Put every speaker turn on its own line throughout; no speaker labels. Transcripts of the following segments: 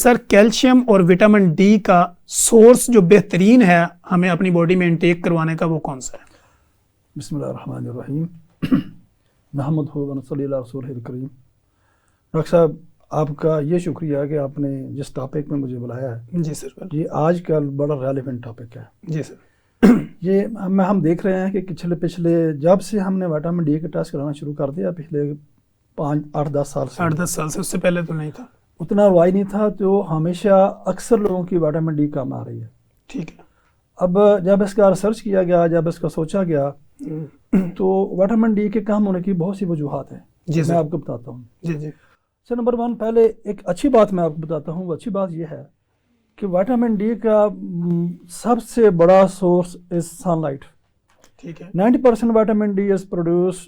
سر calcium اور vitamin D کا source جو بہترین ہے ہمیں اپنی باڈی میں انٹیک کروانے کا وہ کون سا ہے؟
بسم اللہ الرحمن الرحیم نحمدہ و نصلی علی رسولہ الکریم۔ ڈاکٹر صاحب آپ کا یہ شکریہ کہ آپ نے جس ٹاپک میں مجھے بلایا ہے،
جی سر،
یہ آج کل بڑا ریلیونٹ ٹاپک ہے۔
جی سر،
یہ ہم دیکھ رہے ہیں کہ پچھلے جب سے ہم نے وٹامن ڈی کا ٹیسٹ کرانا شروع کر دیا، پچھلے 8-10 سال سے
8-10 سال سے، اس سے پہلے تو نہیں تھا،
اتنا رواج نہیں تھا، تو ہمیشہ اکثر لوگوں کی وٹامن ڈی کم آ رہی ہے۔
ٹھیک ہے۔
اب جب اس کا ریسرچ کیا گیا، جب اس کا سوچا گیا، تو وٹامن ڈی کے کم ہونے کی بہت سی وجوہات ہیں، میں آپ کو بتاتا ہوں۔
جی جی
سر، نمبر 1 پہلے ایک اچھی بات میں آپ کو بتاتا ہوں۔ وہ اچھی بات یہ ہے کہ وٹامن ڈی کا سب سے بڑا سورس از سن لائٹ۔
ٹھیک ہے۔
90% وٹامن ڈی از پروڈیوس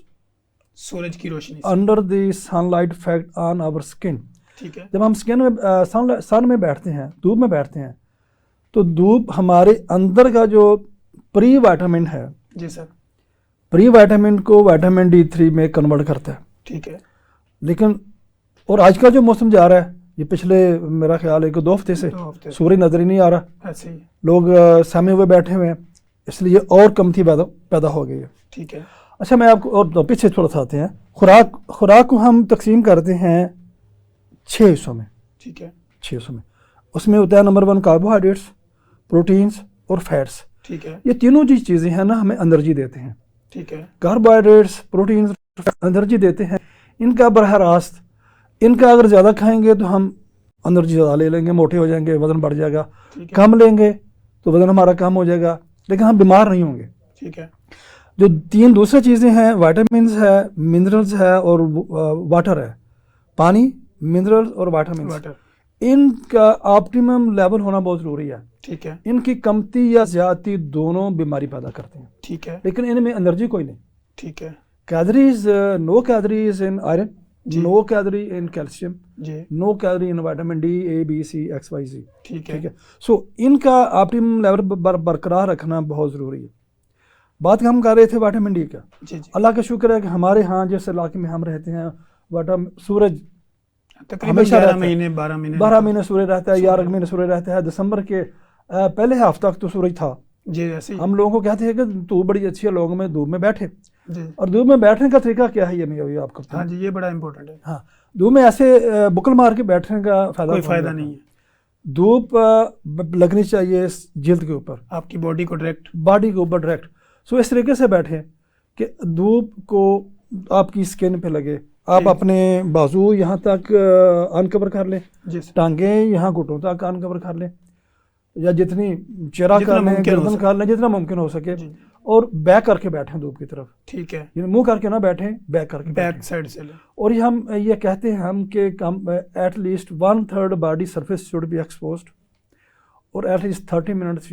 سورج کی روشنی سے،
under the sun light effect on our skin.
ٹھیک ہے۔
جب ہم اسکن میں سن میں بیٹھتے ہیں، دھوپ میں بیٹھتے ہیں، تو دھوپ ہمارے اندر کا جو پری وائٹامن ہے،
جی سر،
پری وائٹامن کو وٹامن D3 میں کنورٹ کرتا ہے۔
ٹھیک ہے۔
لیکن اور آج کا جو موسم جا رہا ہے، یہ پچھلے میرا خیال ہے کہ 2 ہفتے سے سورج نظر ہی نہیں آ رہا،
ایسے ہی
لوگ سامنے ہوئے بیٹھے ہوئے ہیں، اس لیے اور کمتی پیدا ہو گئی ہے۔
ٹھیک ہے۔
اچھا، میں آپ کو اور پیچھے تھوڑا سا آتے ہیں۔ خوراک کو ہم تقسیم کرتے ہیں 6 حصوں میں۔
ٹھیک ہے۔
6 حصوں میں، اس میں ہوتا ہے نمبر 1 کاربوہائیڈریٹس، پروٹینس اور فیٹس۔
ٹھیک ہے۔
یہ تینوں چیزیں ہیں نا، ہمیں انرجی دیتے ہیں۔
ٹھیک ہے۔
کاربوہائیڈریٹس، پروٹینس، انرجی دیتے ہیں۔ ان کا براہ راست، ان کا اگر زیادہ کھائیں گے تو ہم انرجی زیادہ لے لیں گے، موٹے ہو جائیں گے، وزن بڑھ جائے گا۔ کم لیں گے تو وزن ہمارا کم ہو جائے گا، لیکن ہم بیمار نہیں ہوں گے۔
ٹھیک ہے۔
جو 3 دوسری چیزیں ہیں، وائٹامنز ہے، منرلز ہے اور واٹر ہے، پانی، منرلز اور وائٹامنز، ان کا آپٹیمم لیول ہونا بہت ضروری ہے۔
ٹھیک ہے۔
ان کی کمتی یا زیادتی دونوں بیماری پیدا کرتے ہیں۔
ٹھیک ہے۔
لیکن ان میں انرجی کوئی نہیں۔
ٹھیک ہے۔
Calories, no calories in iron, no calorie in calcium,
جی،
no calorie in vitamin D, A B C X Y Z.
ٹھیک ہے۔
سو ان کا آپٹیمم لیول برقرار رکھنا بہت ضروری ہے۔ بات ہم کر رہے تھے وٹامن ڈی کا۔
جی جی،
اللہ کا شکر ہے کہ ہمارے ہاں جس علاقے میں ہم رہتے ہیں، سورج
تقریباً 12 مہینے
سورج رہتا ہے، 11 مہینے سورج رہتا ہے۔ دسمبر کے پہلے ہفتہ تک تو سورج تھا۔
جی، ایسے ہی
ہم لوگوں کو کہتے ہیں کہ دھوپ بڑی اچھی ہے، لوگوں میں دھوپ میں بیٹھے۔
جی،
اور دھوپ میں بیٹھنے کا طریقہ کیا ہے، یہ میں آپ کو
ہاں جی، یہ بڑا امپورٹنٹ ہے۔
ہاں، دھوپ میں ایسے بکل مار کے بیٹھنے کا
کوئی فائدہ نہیں ہے۔
دھوپ لگنی چاہیے جلد کے اوپر،
آپ کی باڈی کو
باڈی کے اوپر ڈائریکٹ۔ سو اس طریقے سے بیٹھیں کہ دھوپ کو آپ کی اسکن پہ لگے۔ آپ اپنے بازو یہاں تک انکور کر لیں، ٹانگیں یہاں گھٹوں تک انکور کر لیں، یا جتنی چہرہ کر لیں، گردن کر لیں، جتنا ممکن ہو سکے، اور بیک کر کے بیٹھیں دھوپ کی طرف۔
ٹھیک ہے۔
منہ کر کے نہ بیٹھیں، بیک کر کے،
بیک سائڈ سے لیں۔
اور یہ ہم یہ کہتے ہیں ہم کہ at least 1/3 body surface should be exposed, اور at least 30 minutes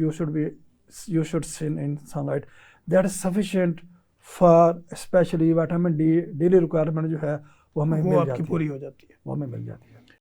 you should sun in sunlight. That is sufficient for especially vitamin D. Daily requirement جو ہے وہ ہمیں مل جاتی ہے،
پوری ہو جاتی ہے،
وہ ہمیں مل جاتی ہے۔